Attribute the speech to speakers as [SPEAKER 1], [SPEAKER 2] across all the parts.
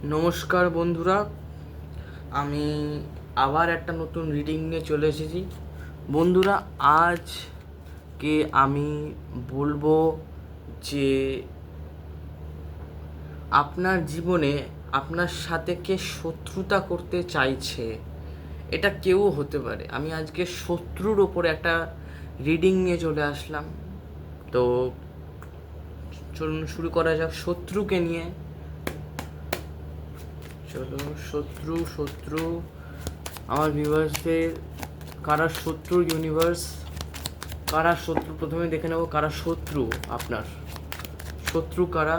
[SPEAKER 1] নমস্কার বন্ধুরা, আমি আবার একটা নতুন রিডিং নিয়ে চলে এসেছি। বন্ধুরা, আজকে আমি বলবো যে আপনার জীবনে আপনার সাথে কে শত্রুতা করতে চাইছে, এটা কেউ হতে পারে। আমি আজকে শত্রুর ওপরে একটা রিডিং নিয়ে চলে আসলাম। তো চলুন শুরু করা যাক শত্রুকে নিয়ে। চলো, শত্রু শত্রু আমার ভিউয়ার্সদের কারা শত্রু ইউনিভার্স, কারা শত্রু প্রথমে দেখে নেব। কারা শত্রু, আপনার শত্রু কারা।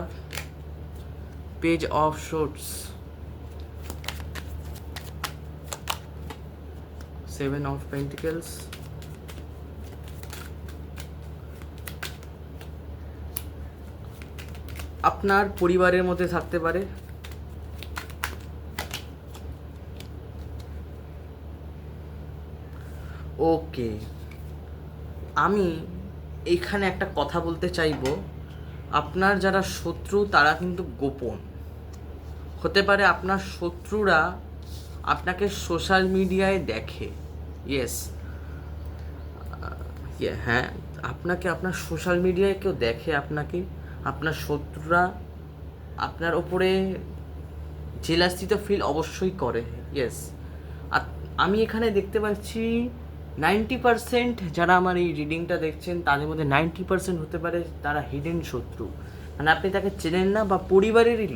[SPEAKER 1] Page of shorts, 7 of pentacles, আপনার পরিবারের মধ্যে থাকতে পারে। ওকে, আমি এইখানে একটা কথা বলতে চাইবো। আপনার যারা শত্রু তারা কিন্তু গোপন হতে পারে। আপনার শত্রুরা আপনাকে সোশ্যাল মিডিয়ায় দেখে। ইয়েস, হ্যাঁ, আপনাকে আপনার সোশ্যাল মিডিয়ায় কেউ দেখে। আপনার শত্রুরা আপনার ওপরে জেলাসি তো ফিল অবশ্যই করে। ইয়েস, আর আমি এখানে দেখতে পাচ্ছি 90% যারা আমার এই রিডিংটা দেখছেন তাদের মধ্যে 90% হতে পারে তারা হিডেন শত্রু। মানে আপনি তাকে চেনেন না, বা পরিবারেরই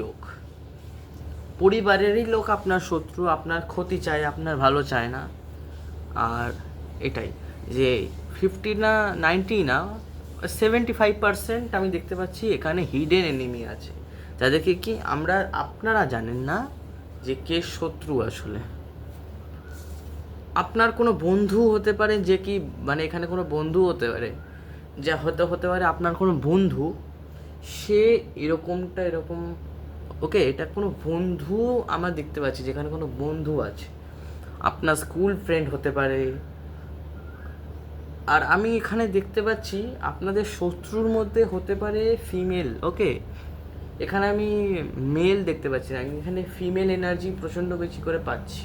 [SPEAKER 1] লোক আপনার শত্রু, আপনার ক্ষতি চায়, আপনার ভালো চায় না। আর এটাই যে 50 না 90 না 75% আমি দেখতে পাচ্ছি এখানে হিডেন এনিমি আছে, যাদেরকে কি আপনারা জানেন না যে কে শত্রু আসলে। আপনার কোনো বন্ধু হতে পারে, যে কি মানে এখানে কোনো বন্ধু হতে পারে, যা হতে পারে আপনার কোনো বন্ধু, সে এরকম। ওকে, এটা কোনো বন্ধু আমার দেখতে পাচ্ছি, যেখানে কোনো বন্ধু আছে। আপনার স্কুল ফ্রেন্ড হতে পারে। আর আমি এখানে দেখতে পাচ্ছি আপনাদের শত্রুর মধ্যে হতে পারে ফিমেল। ওকে, এখানে আমি মেল দেখতে পাচ্ছি না, এখানে ফিমেল এনার্জি প্রচণ্ড বেশি করে পাচ্ছি,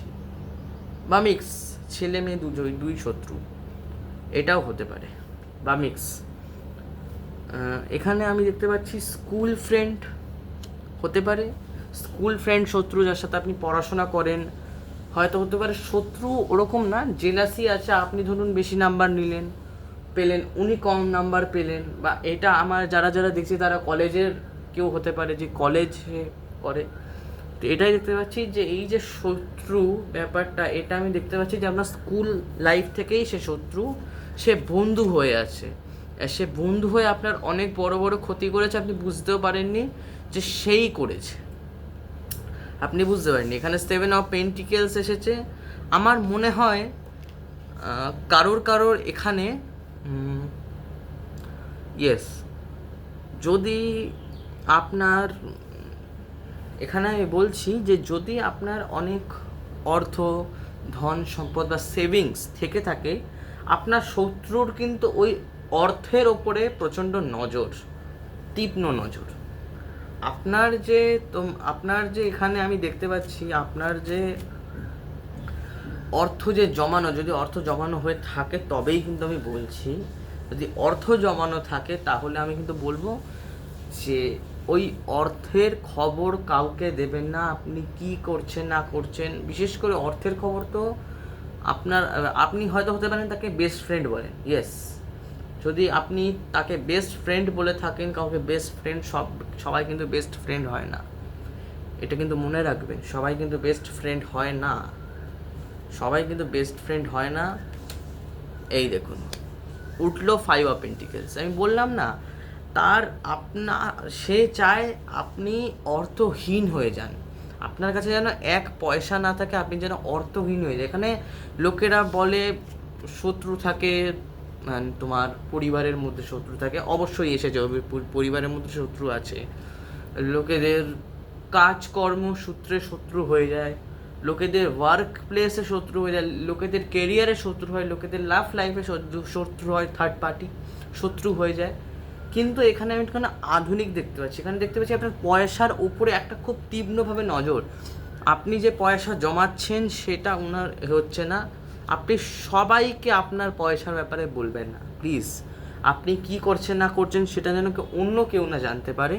[SPEAKER 1] বা মিক্স, ছেলে মেয়ে দুই শত্রু, এটাও হতে পারে, বা মিক্স। এখানে আমি দেখতে পাচ্ছি স্কুল ফ্রেন্ড হতে পারে। স্কুল ফ্রেন্ড শত্রু, যার সাথে আপনি পড়াশোনা করেন। হয়তো হতে পারে শত্রু ওরকম না, জেলাসি আছে। আপনি ধরুন বেশি নাম্বার পেলেন, উনি কম নাম্বার পেলেন, বা এটা আমার যারা দেখছি তারা কলেজের কেউ হতে পারে, যে কলেজে করে। তো এটাই দেখতে পাচ্ছি যে এই যে শত্রু ব্যাপারটা, এটা আমি দেখতে পাচ্ছি যে আপনার স্কুল লাইফ থেকেই সে শত্রু, সে বন্ধু হয়ে আছে। সে বন্ধু হয়ে আপনার অনেক বড় বড় ক্ষতি করেছে, আপনি বুঝতেও পারেননি যে সেই করেছে, আপনি বুঝতে পারেননি। এখানে 7 অফ পেন্টিকেলস এসেছে। আমার মনে হয় কারোর এখানে ইয়েস, যদি আপনার এখানে আমি বলছি যে যদি আপনার অনেক অর্থ, ধন সম্পদ বা সেভিংস থেকে থাকে, আপনার শত্রুর কিন্তু ওই অর্থের ওপরে প্রচণ্ড নজর, তীক্ষ্ণ নজর। আপনার যে এখানে আমি দেখতে পাচ্ছি আপনার যে অর্থ যে জমানো, যদি অর্থ জমানো হয়ে থাকে তবেই কিন্তু আমি বলছি। যদি অর্থ জমানো থাকে তাহলে আমি কিন্তু বলবো যে ওই অর্থের খবর কাউকে দেবেন না। আপনি কি করছেন না করছেন, বিশেষ করে অর্থের খবর তো আপনি হয়তো হতে পারেন তাকে বেস্ট ফ্রেন্ড বলেন। ইয়েস, যদি আপনি তাকে বেস্ট ফ্রেন্ড বলে থাকেন, কাউকে বেস্ট ফ্রেন্ড, সবাই কিন্তু বেস্ট ফ্রেন্ড হয় না, এটা কিন্তু মনে রাখবেন। সবাই কিন্তু বেস্ট ফ্রেন্ড হয় না, সবাই কিন্তু বেস্ট ফ্রেন্ড হয় না। এই দেখুন, উঠলো 5 অফ পেন্টিকেলস। আমি বললাম না, সে চায় আপনি অর্থহীন হয়ে যান, আপনার কাছে যেন এক পয়সা না থাকে, আপনি যেন অর্থহীন হয়ে যান। এখানে লোকেরা বলে শত্রু থাকে, তোমার পরিবারের মধ্যে শত্রু থাকে, অবশ্যই এসেছে, পরিবারের মধ্যে শত্রু আছে। লোকেদের কাজকর্ম সূত্রে শত্রু হয়ে যায়, লোকেদের ওয়ার্ক প্লেসে শত্রু হয়ে যায়, লোকেদের কেরিয়ারে শত্রু হয়, লোকেদের লাভ লাইফে শত্রু হয়, থার্ড পার্টি শত্রু হয়ে যায়। কিন্তু এখানে আমি একটুখানি আধুনিক দেখতে পাচ্ছি। এখানে দেখতে পাচ্ছি আপনার পয়সার ওপরে একটা খুব তীব্রভাবে নজর। আপনি যে পয়সা জমাচ্ছেন সেটা ওনার হচ্ছে না। আপনি সবাইকে আপনার পয়সার ব্যাপারে বলবেন না প্লিজ। আপনি কি করছেন না করছেন সেটা যেন অন্য কেউ না জানতে পারে,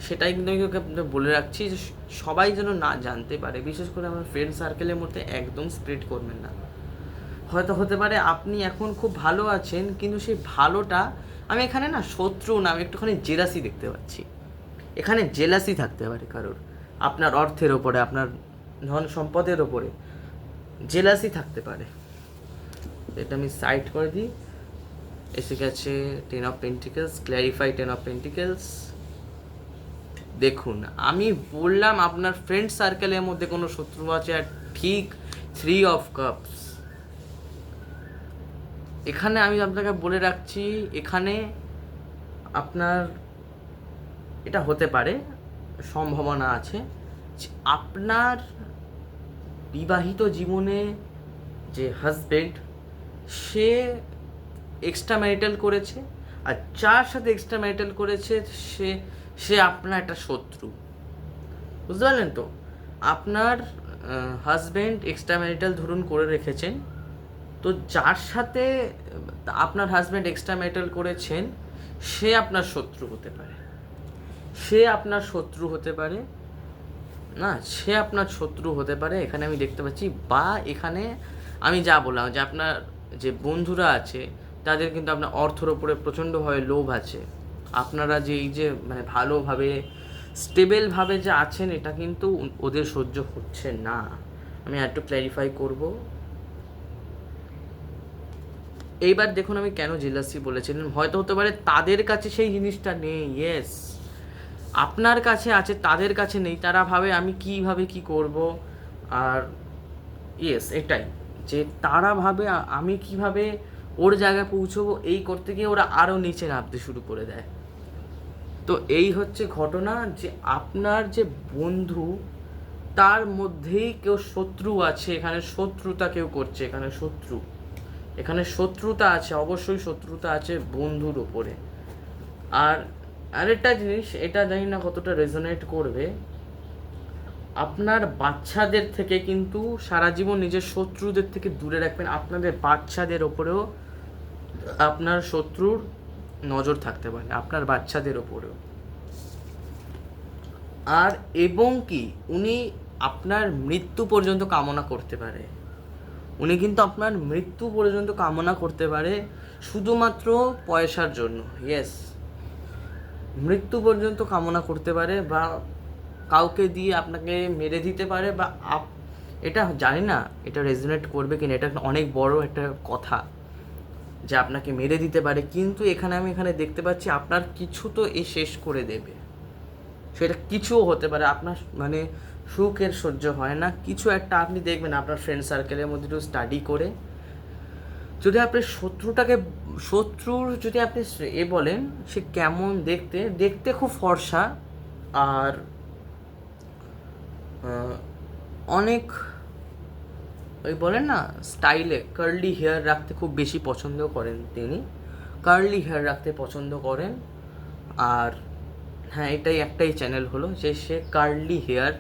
[SPEAKER 1] সেটাই কিন্তু আমি ওকে আপনাকে বলে রাখছি যে সবাই যেন না জানতে পারে। বিশেষ করে আমার ফ্রেন্ড সার্কেলের মধ্যে একদম স্প্রেড করবেন না। হয়তো হতে পারে আপনি এখন খুব ভালো আছেন, কিন্তু সেই ভালোটা আমি এখানে না শত্রু না, আমি একটুখানি জেলাসি দেখতে পাচ্ছি। এখানে জেলাসি থাকতে পারে কারোর, আপনার অর্থের ওপরে, আপনার ধন সম্পদের ওপরে জেলাসি থাকতে পারে। এটা আমি সাইড করে দিই। এসে গেছে 10 of pentacles, clarify 10 of pentacles. দেখুন, আমি বললাম আপনার ফ্রেন্ড সার্কেলের মধ্যে কোনো শত্রু আছে, আর ঠিক 3 অফ কাপস। এখানে আমি আপনাকে বলে রাখছি, এখানে আপনার এটা হতে পারে, সম্ভাবনা আছে যে আপনার বিবাহিত জীবনে যে হাজবেন্ড সে এক্সট্রা ম্যারিটাল করেছে, আর যার সাথে এক্সট্রা ম্যারিটাল করেছে সে আপনার একটা শত্রু। বুঝতে পারলেন তো? আপনার হাজবেন্ড এক্সট্রা ম্যারিটাল ধরুন করে রেখেছেন, তো যার সাথে আপনার হাজব্যান্ড এক্সট্রা ম্যারিটাল করেছেন সে আপনার শত্রু হতে পারে। সে আপনার শত্রু হতে পারে না, সে আপনার শত্রু হতে পারে এখানে আমি দেখতে পাচ্ছি। বা এখানে আমি যা বললাম যে আপনার যে বন্ধুরা আছে তাদের কিন্তু আপনার অর্থের ওপরে প্রচণ্ডভাবে লোভ আছে। আপনারা যে এই যে মানে ভালোভাবে স্টেবলভাবে যে আছেন এটা কিন্তু ওদের সহ্য হচ্ছে না। আমি একটু ক্ল্যারিফাই করব। এইবার দেখুন আমি কেন জেলাসি বলেছিলাম। হয়তো হতে পারে তাদের কাছে সেই জিনিসটা নেই, ইয়েস, আপনার কাছে আছে, তাদের কাছে নেই। তারা ভাবে আমি কীভাবে কি করব, আর ইয়েস এটাই যে তারা ভাবে আমি কিভাবে ওর জায়গায় পৌঁছবো, এই করতে গিয়ে ওরা আরও নিচে নামতে শুরু করে দেয়। তো এই হচ্ছে ঘটনা যে আপনার যে বন্ধু তার মধ্যেই কেউ শত্রু আছে। এখানে শত্রুতা কেউ করছে, এখানে শত্রুতা আছে, অবশ্যই শত্রুতা আছে বন্ধুর ওপরে। আর আরেকটা জিনিস, এটা জানি না কতটা রেজোনেট করবে, আপনার বাচ্চাদের থেকে কিন্তু সারা জীবন নিজের শত্রুদের থেকে দূরে রাখবেন। আপনাদের বাচ্চাদের ওপরেও আপনার শত্রুর নজর থাকতে পারে, আপনার বাচ্চাদের ওপরেও। আর এবং কি উনি আপনার মৃত্যু পর্যন্ত কামনা করতে পারে, উনি কিন্তু আপনার মৃত্যু পর্যন্ত কামনা করতে পারে শুধুমাত্র পয়সার জন্য। ইয়েস, মৃত্যু পর্যন্ত কামনা করতে পারে, বা কাউকে দিয়ে আপনাকে মেরে দিতে পারে, বা এটা জানি না এটা রেজোনেট করবে কিনা, এটা অনেক বড় একটা কথা যে আপনাকে মেরে দিতে পারে। কিন্তু আমি এখানে দেখতে পাচ্ছি আপনার কিছু তো শেষ করে দেবে। সেটা কিছুও হতে পারে, আপনার মানে সুখের সহ্য হয় না কিছু একটা। আপনি দেখবেন আপনার ফ্রেন্ড সার্কেলের মধ্যে একটু স্টাডি করে, যদি আপনি শত্রুর যদি আপনি বলেন সে কেমন দেখতে খুব ফর্সা, আর অনেক ওই বলেন না স্টাইলে কার্লি হেয়ার রাখতে খুব বেশি পছন্দ করেন তিনি, কার্লি হেয়ার রাখতে পছন্দ করেন। আর হ্যাঁ, এটাই একটাই চ্যানেল হলো যে সে কার্লি হেয়ার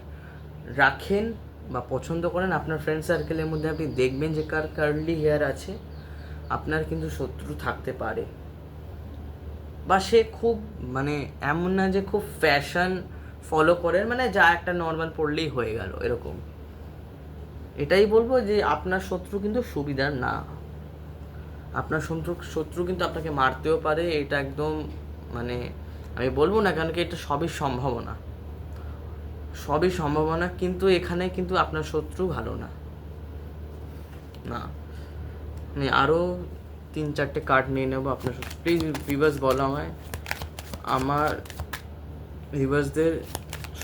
[SPEAKER 1] রাখেন বা পছন্দ করেন। আপনার ফ্রেন্ড সার্কেলের মধ্যে আপনি দেখবেন যে কার কার্লি হেয়ার আছে, আপনার কিন্তু শত্রু থাকতে পারে। বা সে খুব মানে এমন না যে খুব ফ্যাশন ফলো করেন, মানে যা একটা নর্মাল পড়লেই হয়ে গেল এরকম। এটাই বলবো যে আপনার শত্রু কিন্তু সুবিধার না, আপনার শত্রু কিন্তু আপনাকে মারতেও পারে। এটা একদম মানে আমি বলবো না, কারণ কি এটা সবই সম্ভাবনা, কিন্তু এখানে কিন্তু আপনার শত্রু ভালো না। আমি আরও 3-4টে কার্ড নিয়ে নেবো আপনার শত্রু। প্লিজ ভিউয়ার্স বলো আমায়, আমার ভিউয়ার্সদের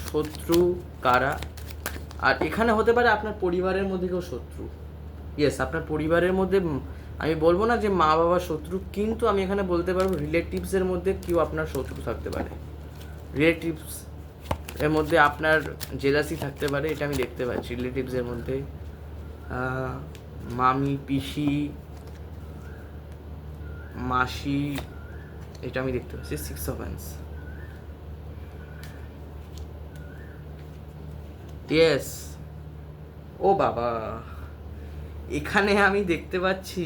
[SPEAKER 1] শত্রু কারা। আর এখানে হতে পারে আপনার পরিবারের মধ্যে কেউ শত্রু। ইয়েস, আপনার পরিবারের মধ্যে আমি বলবো না যে মা বাবা শত্রু, কিন্তু আমি এখানে বলতে পারবো রিলেটিভসের মধ্যে কেউ আপনার শত্রু থাকতে পারে। রিলেটিভস এর মধ্যে আপনার জেলাসি থাকতে পারে, এটা আমি দেখতে পাচ্ছি। রিলেটিভসের মধ্যে মামি, পিসি, মাসি, এটা আমি দেখতে পাচ্ছি 6 অফ হ্যান্ডস। ইয়েস, ও বাবা, এখানে আমি দেখতে পাচ্ছি,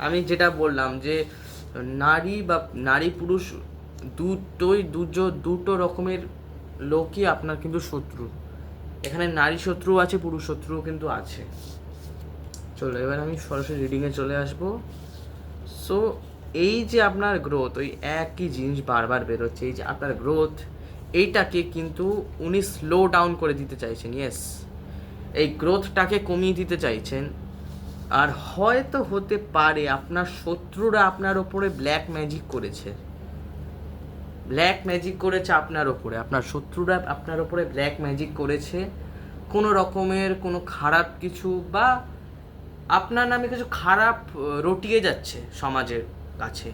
[SPEAKER 1] আমি যেটা বললাম যে নারী বা নারী পুরুষ দুটো রকমের লোকই আপনার কিন্তু শত্রু। এখানে নারী শত্রু আছে, পুরুষ শত্রুও কিন্তু আছে। চলো এবার আমি সরাসরি রিডিংয়ে চলে আসবো। সো এই যে আপনার গ্রোথ, ওই একই জিনিস বারবার বেরোচ্ছে, এই যে আপনার গ্রোথ, এইটাকে কিন্তু উনি স্লো ডাউন করে দিতে চাইছেন। ইয়েস, এই গ্রোথটাকে কমিয়ে দিতে চাইছেন। আর হয়তো হতে পারে আপনার শত্রুরা আপনার ওপরে ব্ল্যাক ম্যাজিক করেছে, আপনার ওপরে, আপনার শত্রুরা আপনার ওপরে ব্ল্যাক ম্যাজিক করেছে। কোনো রকমের কোনো খারাপ কিছু বা আপনার নামে কিছু খারাপ রটিয়ে যাচ্ছে সমাজের কাছে,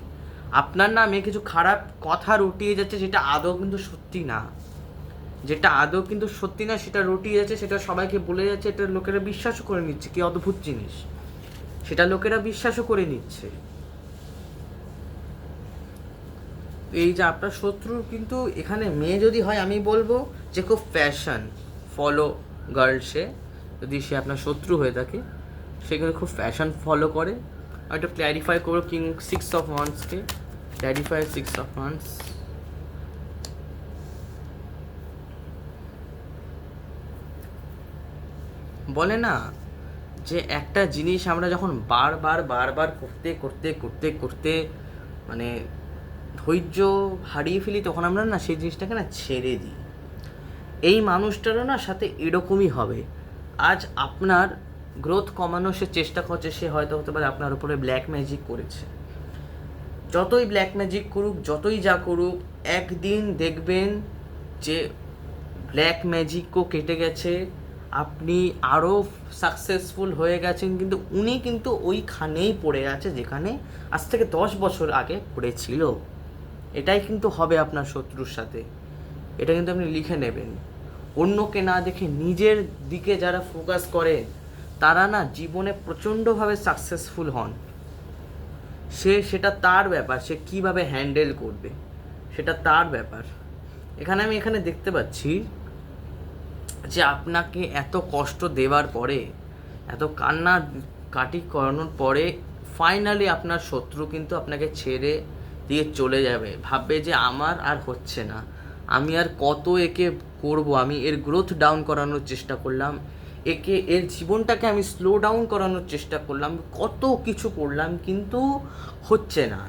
[SPEAKER 1] আপনার নামে কিছু খারাপ কথা রটিয়ে যাচ্ছে, যেটা আদৌ কিন্তু সত্যি না, সেটা রটিয়ে যাচ্ছে, সেটা সবাইকে বলে যাচ্ছে, এটা লোকেরা বিশ্বাসও করে নিচ্ছে। কি অদ্ভুত জিনিস, সেটা লোকেরা বিশ্বাসও করে নিচ্ছে। এই যে আপনার শত্রু কিন্তু এখানে মেয়ে যদি হয়, আমি বলবো যে খুব ফ্যাশন ফলো গার্ল, যদি সে আপনার শত্রু হয়ে থাকে, সে কিন্তু খুব ফ্যাশন ফলো করে। আর একটু ক্ল্যারিফাই করো কিং 6 অফ ওয়ান্সকে, ক্ল্যারিফাই 6 অফ ওয়ান্স। বলে না যে একটা জিনিস আমরা যখন বারবার করতে মানে ধৈর্য হারিয়ে ফেলি, তখন আমরা না সেই জিনিসটাকে না ছেড়ে দিই। এই মানুষটারও না সাথে এরকমই হবে। আজ আপনার গ্রোথ কমানোর সে চেষ্টা করছে, সে হয়তো হতে পারে আপনার উপরে ব্ল্যাক ম্যাজিক করেছে। যতই ব্ল্যাক ম্যাজিক করুক, যতই যা করুক, একদিন দেখবেন যে ব্ল্যাক ম্যাজিকও কেটে গেছে, আপনি আরও সাকসেসফুল হয়ে গেছেন, কিন্তু উনি কিন্তু ওইখানেই পড়ে আছে যেখানে আজ থেকে 10 বছর আগে পড়েছিল। এটাই কিন্তু হবে আপনার শত্রুর সাথে, এটা কিন্তু আপনি লিখে নেবেন। অন্যকে না দেখে নিজের দিকে যারা ফোকাস করে, তারা না জীবনে প্রচণ্ডভাবে সাকসেসফুল হন। সেটা তার ব্যাপার, সে কীভাবে হ্যান্ডেল করবে সেটা তার ব্যাপার। আমি এখানে দেখতে পাচ্ছি যে আপনাকে এত কষ্ট দেওয়ার পরে, এত কান্না কাটি করানোর পরে, ফাইনালি আপনার শত্রু কিন্তু আপনাকে ছেড়ে দিয়ে চলে যাবে। ভাববে যে আমার আর হচ্ছে না, আমি আর কত একে করব, আমি এর গ্রোথ ডাউন করানোর চেষ্টা করলাম, এর জীবনটাকে আমি স্লো ডাউন করানোর চেষ্টা করলাম, কত কিছু করলাম, কিন্তু হচ্ছে না,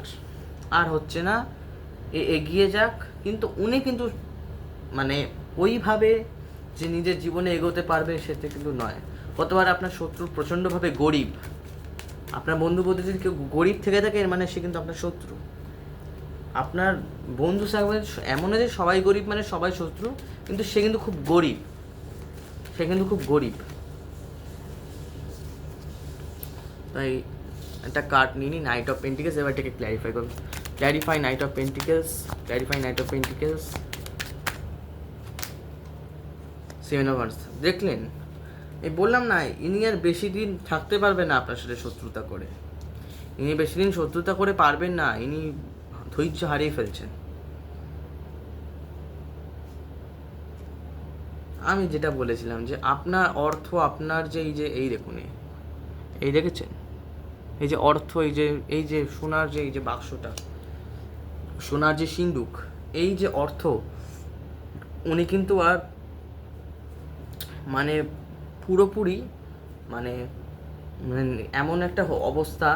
[SPEAKER 1] আর হচ্ছে না, এগিয়ে যাক। কিন্তু উনি কিন্তু মানে ওইভাবে যে নিজের জীবনে এগোতে পারবে সেটা কিন্তু নয়। কতবার আপনার শত্রু প্রচণ্ডভাবে গরিব, আপনার বন্ধু বলতে যদি কেউ গরিব থেকে থাকে, এর মানে সে কিন্তু আপনার শত্রু। আপনার বন্ধু সাথে এমন যে সবাই গরিব মানে সবাই শত্রু, কিন্তু সে কিন্তু খুব গরিব, তাই একটা কার্ড নিয়ে নিই, নাইট অফ পেন্টিকেলস। এবার এটাকে ক্ল্যারিফাই করুন। Clarify night of pentacles, 7 of wands. দেখলেন, এই বললাম না, ইনি আর বেশি দিন থাকতে পারবেন না আপনার সাথে শত্রুতা করে, পারবেন না, ইনি ধৈর্য হারিয়ে ফেলছেন। আমি যেটা বলেছিলাম যে আপনার অর্থ, আপনার যে এই দেখুন, এই দেখেছেন, এই যে অর্থ, এই যে সোনার যে এই যে বাক্সটা, সোনার যে সিন্দুক, এই যে অর্থ, উনি কিন্তু আর মানে পুরোপুরি মানে এমন একটা অবস্থা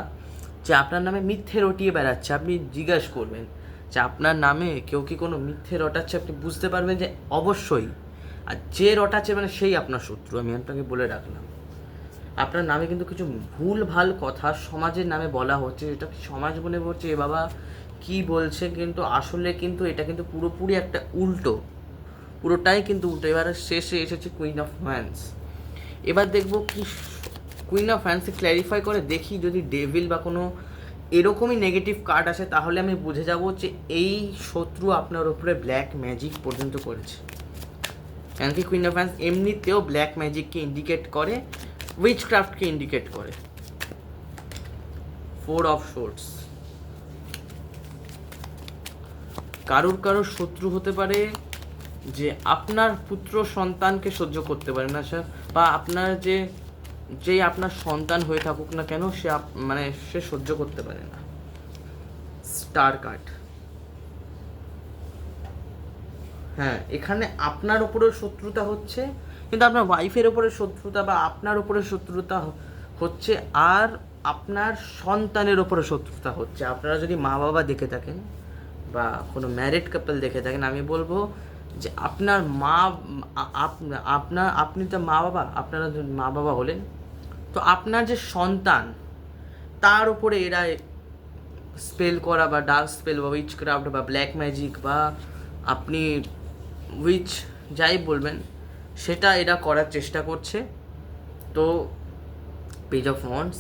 [SPEAKER 1] যে আপনার নামে মিথ্যে রটিয়ে বেড়াচ্ছে। আপনি জিজ্ঞাসা করবেন যে আপনার নামে কেউ কি কোনো মিথ্যে রটাচ্ছে, আপনি বুঝতে পারবেন যে অবশ্যই, আর যে রটাচ্ছে মানে সেই আপনার শত্রু। আমি আপনাকে বলে রাখলাম, আপনার নামে কিন্তু কিছু ভুল ভাল কথা সমাজের নামে বলা হচ্ছে, যেটা সমাজ মনে করছে এ বাবা কি বলছে, কিন্তু আসলে কিন্তু এটা কিন্তু পুরোপুরি একটা উল্টো, পুরোটাই কিন্তু উল্টো। এবার শেষে এসেছে কুইন অফ হ্যান্ডস। এবার দেখবো কি কুইন অফ হ্যান্ডসে ক্ল্যারিফাই করে, দেখি যদি ডেভিল বা কোনো এরকমই নেগেটিভ কার্ড আসে, তাহলে আমি বুঝে যাব যে এই শত্রু আপনার উপরে ব্ল্যাক ম্যাজিক পর্যন্ত করেছে। কেন কি কুইন অফ হ্যান্ডস এমনিতেও ব্ল্যাক ম্যাজিককে ইন্ডিকেট করে, উইচক্রাফটকে ইন্ডিকেট করে। 4 অফ সোর্ডস, কারোর শত্রু হতে পারে যে আপনার পুত্র সন্তানকে সহ্য করতে পারে না স্যার, বা আপনার যেই আপনার সন্তান হয়ে থাকুক না কেন সে মানে সে সহ্য করতে পারে না। Star card. হ্যাঁ, এখানে আপনার ওপরেও শত্রুতা হচ্ছে, কিন্তু আপনার ওয়াইফের ওপরে শত্রুতা বা আপনার ওপরে শত্রুতা হচ্ছে, আর আপনার সন্তানের ওপরে শত্রুতা হচ্ছে। আপনারা যদি মা বাবা দেখে থাকেন বা কোনো ম্যারিড কাপল দেখে থাকেন, আমি বলবো যে আপনার আপনি তো মা বাবা, আপনারা মা বাবা হলেন, তো আপনার যে সন্তান তার উপরে এরা স্পেল করা বা ডার্ক স্পেল বা উইচ ক্রাফট বা ব্ল্যাক ম্যাজিক বা আপনি উইচ যাই বলবেন সেটা এরা করার চেষ্টা করছে। তো পেজ অফ ওয়ান্ডস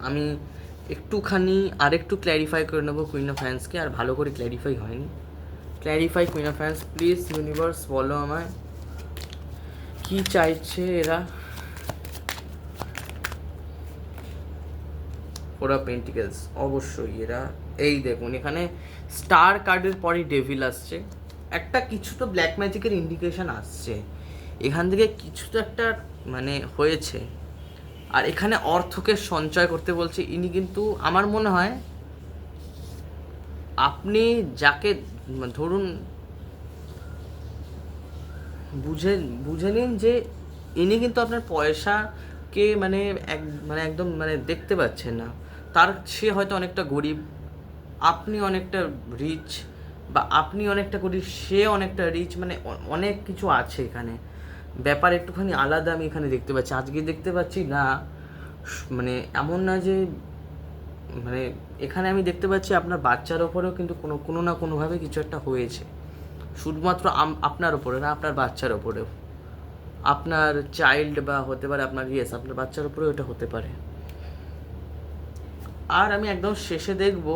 [SPEAKER 1] আমি একটুখানি আরেকটু ক্ল্যারিফাই করে নেবো কুইন অফ হ্যান্ডসকে, আর ভালো করে ক্ল্যারিফাই হয়নি। Clarify queen of hands please, universe বলো আমায় কি চাইছে এরা। ফোর অফ পেন্টিকেলস, অবশ্যই এরা এই দেখুন এখানে স্টার কার্ডের পরই ডেভিল আসছে, একটা কিছু তো ব্ল্যাক ম্যাজিকের ইন্ডিকেশন আসছে, এখান থেকে কিছু তো একটা মানে হয়েছে। আর এখানে অর্থকে সঞ্চয় করতে বলছে ইনি, কিন্তু আমার মনে হয় আপনি যাকে ধরুন বুঝে নিন যে ইনি কিন্তু আপনার পয়সাকে মানে একদম মানে দেখতে পাচ্ছেন না, তার সে হয়তো অনেকটা গরিব, আপনি অনেকটা রিচ, বা আপনি অনেকটা গরিব সে অনেকটা রিচ, মানে অনেক কিছু আছে এখানে, ব্যাপার একটুখানি আলাদা আমি এখানে দেখতে পাচ্ছি। আজকে দেখতে পাচ্ছি না মানে এমন না যে মানে এখানে আমি দেখতে পাচ্ছি আপনার বাচ্চার ওপরেও কিন্তু কোনো না কোনোভাবে কিছু একটা হয়েছে, শুধুমাত্র আপনার ওপরে না, আপনার বাচ্চার ওপরেও, আপনার চাইল্ড বা হতে পারে আপনার আপনার বাচ্চার ওপরেও এটা হতে পারে। আর আমি একদম শেষে দেখব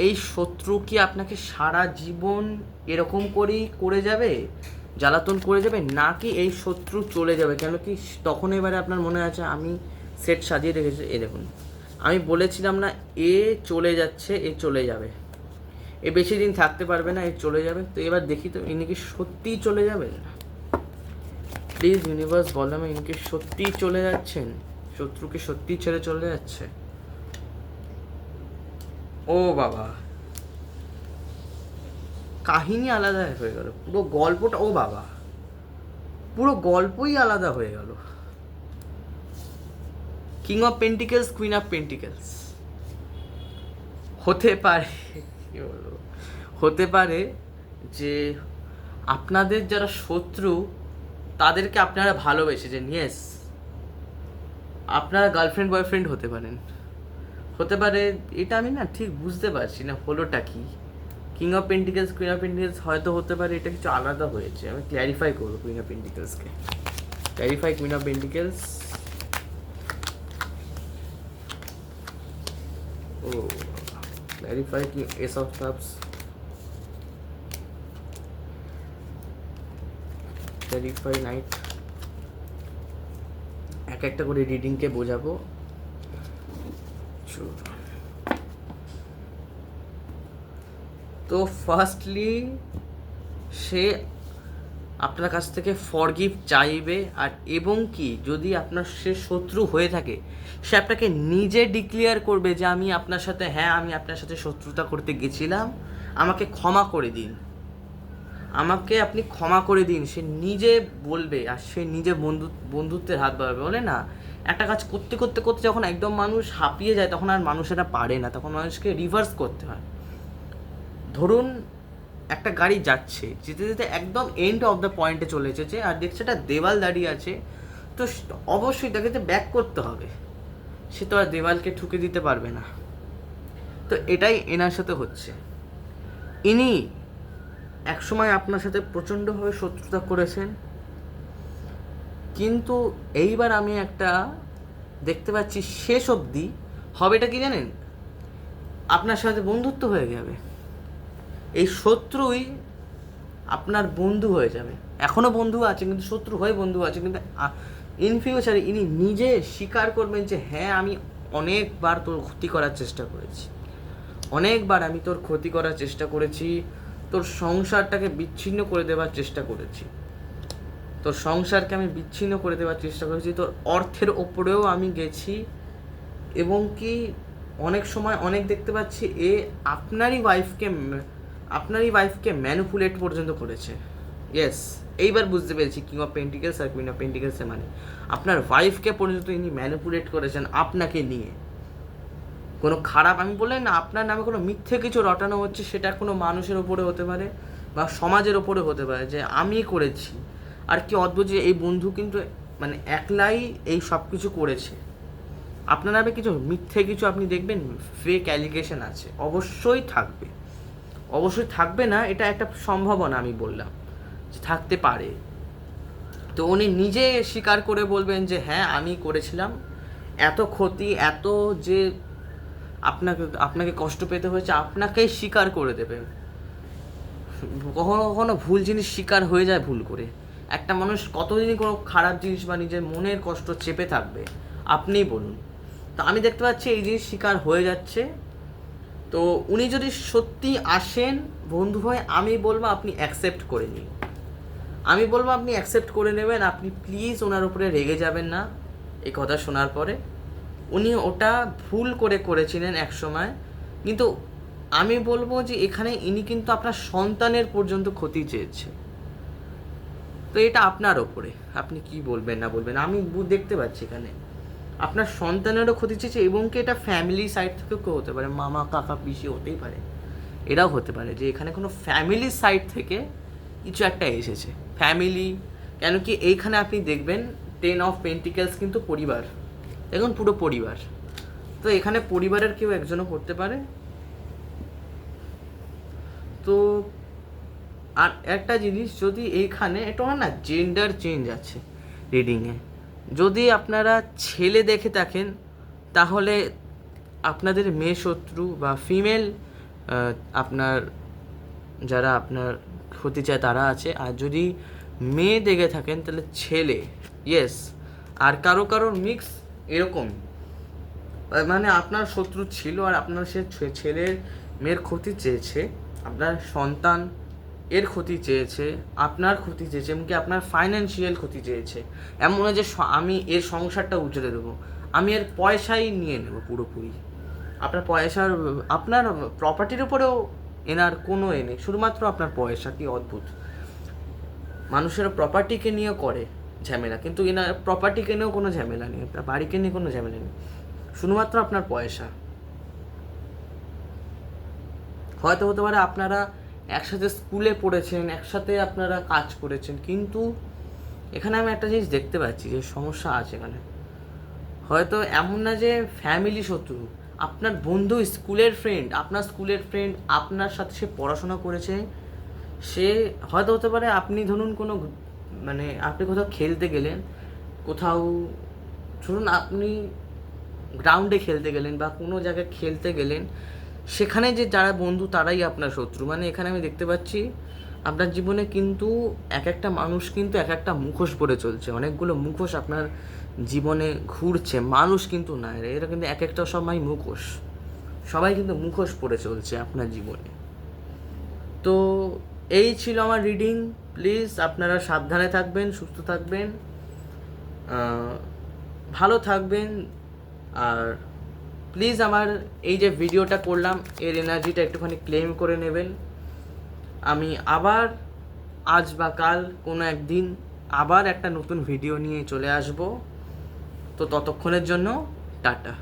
[SPEAKER 1] এই শত্রু কি আপনাকে সারা জীবন এরকম করেই করে যাবে, জ্বালাতন করে যাবে, নাকি এই শত্রু চলে যাবে। কেন কি তখন এবারে আপনার মনে আছে আমি সেট সাজিয়ে রেখেছি, এ দেখুন আমি বলেছিলাম না এ চলে যাচ্ছে, এ চলে যাবে, এ বেশি দিন থাকতে পারবে না, এ চলে যাবে। তো এবার দেখি তো ইনি কি সত্যিই চলে যাবেন। প্লিজ ইউনিভার্স বললাম ইনি কি সত্যিই চলে যাচ্ছেন, শত্রু কি সত্যিই ছেড়ে চলে যাচ্ছে। ও বাবা, কাহিনী আলাদা হয়ে গেল, পুরো গল্পটা, ও বাবা পুরো গল্পই আলাদা হয়ে গেল। King of pentacles, queen of pentacles. হতে পারে কি বলবো, হতে পারে যে আপনাদের যারা শত্রু তাদেরকে আপনারা ভালোবেসেছেন, ইয়েস, আপনারা গার্লফ্রেন্ড বয়ফ্রেন্ড হতে পারেন, হতে পারে, এটা আমি না ঠিক বুঝতে পারছি না হলোটা কি। King of pentacles, queen of pentacles হয়তো হতে পারে এটা কিছু আলাদা হয়েছে, আমি ক্ল্যারিফাই করবো কুইন অফ পেন্টিকেলসকে। Clarify queen of pentacles. ও ক্ল্যারিফাই কি ace of cups, clarify knight. এক একটা করে রিডিংকে বোঝাবো। তো ফার্স্টলি সে আপনার কাছ থেকে ফরগিভ চাইবে, আর এবং কি যদি আপনার সে শত্রু হয়ে থাকে সে আপনাকে নিজে ডিক্লেয়ার করবে যে আমি আপনার সাথে, হ্যাঁ আমি আপনার সাথে শত্রুতা করতে গেছিলাম, আমাকে ক্ষমা করে দিন, আমাকে আপনি ক্ষমা করে দিন, সে নিজে বলবে। আর সে নিজে বন্ধুত্বের হাত বাড়াবে, বলে না একটা কাজ করতে করতে করতে যখন একদম মানুষ হাঁপিয়ে যায় তখন আর মানুষ এটা পারে না, তখন মানুষকে রিভার্স করতে হয়। ধরুন একটা গাড়ি যাচ্ছে, যেতে যেতে একদম এন্ড অফ দ্য পয়েন্টে চলে এসেছে আর দেখছে একটা দেওয়াল দাঁড়িয়ে আছে, তো অবশ্যই তাকে তো ব্যাক করতে হবে, সে তো আর দেওয়ালকে ঠুকে দিতে পারবে না। তো এটাই এনার সাথে হচ্ছে, ইনি একসময় আপনার সাথে প্রচণ্ডভাবে শত্রুতা করেছেন, কিন্তু এইবার আমি একটা দেখতে পাচ্ছি শেষ অবধি হবেটা কি জানেন, আপনার সাথে বন্ধুত্ব হয়ে যাবে, এই শত্রুই আপনার বন্ধু হয়ে যাবে। এখনও বন্ধু আছে কিন্তু শত্রু হয়ে বন্ধু আছে, কিন্তু ইন ফিউচারে ইনি নিজে স্বীকার করবেন যে হ্যাঁ আমি অনেকবার তোর ক্ষতি করার চেষ্টা করেছি, অনেকবার আমি তোর ক্ষতি করার চেষ্টা করেছি, তোর সংসারটাকে বিচ্ছিন্ন করে দেওয়ার চেষ্টা করেছি, তোর সংসারকে আমি বিচ্ছিন্ন করে দেওয়ার চেষ্টা করেছি, তোর অর্থের ওপরেও আমি গেছি, এবং কি অনেক সময় অনেক দেখতে পাচ্ছি এ আপনারই ওয়াইফকে ম্যানিপুলেট পর্যন্ত করেছে। ইয়েস, এইবার বুঝতে পেরেছি কিং অফ পেন্টিকেলস আর কুইন অফ পেন্টিকেলসের মানে আপনার ওয়াইফকে পর্যন্ত ইনি ম্যানিপুলেট করেছেন আপনাকে নিয়ে। কোনো খারাপ, আমি বললেন না, আপনার নামে কোনো মিথ্যে কিছু রটানো হচ্ছে, সেটা কোনো মানুষের ওপরে হতে পারে বা সমাজের ওপরে হতে পারে যে আমি করেছি। আর কি অদ্ভুত যে এই বন্ধু কিন্তু মানে একলাই এই সব কিছু করেছে। আপনার নামে কিছু মিথ্যে কিছু আপনি দেখবেন, ফেক অ্যালিগেশন আছে, অবশ্যই থাকবে, অবশ্যই থাকবে না, এটা একটা সম্ভাবনা আমি বললাম যে থাকতে পারে। তো উনি নিজে স্বীকার করে বলবেন যে হ্যাঁ আমি করেছিলাম, এত ক্ষতি, এত যে আপনাকে কষ্ট পেতে হয়েছে, আপনাকেই স্বীকার করে দেবে। কখনো কখনো ভুল জিনিস স্বীকার হয়ে যায় ভুল করে। একটা মানুষ কতদিনই কোনো খারাপ জিনিস বা নিজের মনের কষ্ট চেপে থাকবে, আপনিই বলুন। তো আমি দেখতে পাচ্ছি এই জিনিস স্বীকার হয়ে যাচ্ছে। তো উনি যদি সত্যি আসেন বন্ধু হয়ে, আমি বলবো আপনি অ্যাকসেপ্ট করে নিন, আমি বলবো আপনি অ্যাকসেপ্ট করে নেবেন। আপনি প্লিজ ওনার উপরে রেগে যাবেন না এই কথা শোনার পরে। উনি ওটা ভুল করে করেছিলেন এক সময়, কিন্তু আমি বলবো যে এখানে ইনি কিন্তু আপনার সন্তানের পর্যন্ত ক্ষতি চেয়েছে। তো এটা আপনার ওপরে, আপনি কি বলবেন না বলবেন। আমি দেখতে পাচ্ছি এখানে আপনার সন্তানেরও ক্ষতি চেয়েছে, এবং কি এটা ফ্যামিলি সাইড থেকেও কেউ হতে পারে, মামা কাকা পিসি হতেই পারে, এটাও হতে পারে যে এখানে কোনো ফ্যামিলি সাইড থেকে কিছু একটা এসেছে। ফ্যামিলি কেন কি এইখানে আপনি দেখবেন 10 অফ পেন্টিকেলস কিন্তু পরিবার, দেখুন পুরো পরিবার। তো এখানে পরিবারের কেউ একজনও করতে পারে। তো আর একটা জিনিস, যদি এইখানে এটা না জেন্ডার চেঞ্জ আছে রিডিংয়ে, যদি আপনারা ছেলে দেখে থাকেন তাহলে আপনাদের মেয়ে শত্রু বা ফিমেল আপনার যারা আপনার ক্ষতি চায় তারা আছে। আর যদি মেয়ে দেখে থাকেন তাহলে ছেলে, ইয়েস। আর কারোর মিক্স এরকম, মানে আপনার শত্রু ছিল আর আপনার সে ছেলের মেয়ের ক্ষতি চেয়েছে, আপনার সন্তান এর ক্ষতি চেয়েছে, আপনার ক্ষতি চেয়েছে, এমনকি আপনার ফাইন্যান্সিয়াল ক্ষতি চেয়েছে। এমন নয় যে আমি এর সংসারটা উজড়ে দেবো, আমি এর পয়সাই নিয়ে নেব পুরোপুরি। আপনার পয়সার, আপনার প্রপার্টির উপরেও এনার কোনো নেই, শুধুমাত্র আপনার পয়সা। কি অদ্ভুত, মানুষের প্রপার্টিকে নিয়েও করে ঝামেলা, কিন্তু এনার প্রপার্টিকে নিয়েও কোনো ঝামেলা নেই, আপনার বাড়িকে নিয়ে কোনো ঝামেলা নেই, শুধুমাত্র আপনার পয়সা। হয়তো হতে পারে আপনারা একসাথে স্কুলে পড়েছেন, একসাথে আপনারা কাজ করেছেন, কিন্তু এখানে আমি একটা জিনিস দেখতে পাচ্ছি যে সমস্যা আছে এখানে। হয়তো এমন না যে ফ্যামিলি শত্রু, আপনার বন্ধু, স্কুলের ফ্রেন্ড, আপনার স্কুলের ফ্রেন্ড, আপনার সাথে সে পড়াশোনা করেছে, সে হয়তো হতে পারে আপনি ধরুন কোনো মানে আপনি কোথাও খেলতে গেলেন, কোথাও ধরুন আপনি গ্রাউন্ডে খেলতে গেলেন বা কোনো জায়গায় খেলতে গেলেন, সেখানে যে যারা বন্ধু তারাই আপনার শত্রু। মানে এখানে আমি দেখতে পাচ্ছি আপনার জীবনে কিন্তু এক একটা মানুষ কিন্তু এক একটা মুখোশ পরে চলছে, অনেকগুলো মুখোশ আপনার জীবনে ঘুরছে, মানুষ কিন্তু না, এরা কিন্তু এক একটা সময় মুখোশ, সবাই কিন্তু মুখোশ পরে চলছে আপনার জীবনে। তো এই ছিল আমার রিডিং। প্লিজ আপনারা সাবধানে থাকবেন, সুস্থ থাকবেন, ভালো থাকবেন। আর প্লিজ আমার এই যে ভিডিওটা করলাম এর এনার্জিটা একটুখানি ক্লেম করে নেবেন। আমি আবার আজ বা কাল কোনো একদিন আবার একটা নতুন ভিডিও নিয়ে চলে আসব। তো ততক্ষণের জন্য টাটা।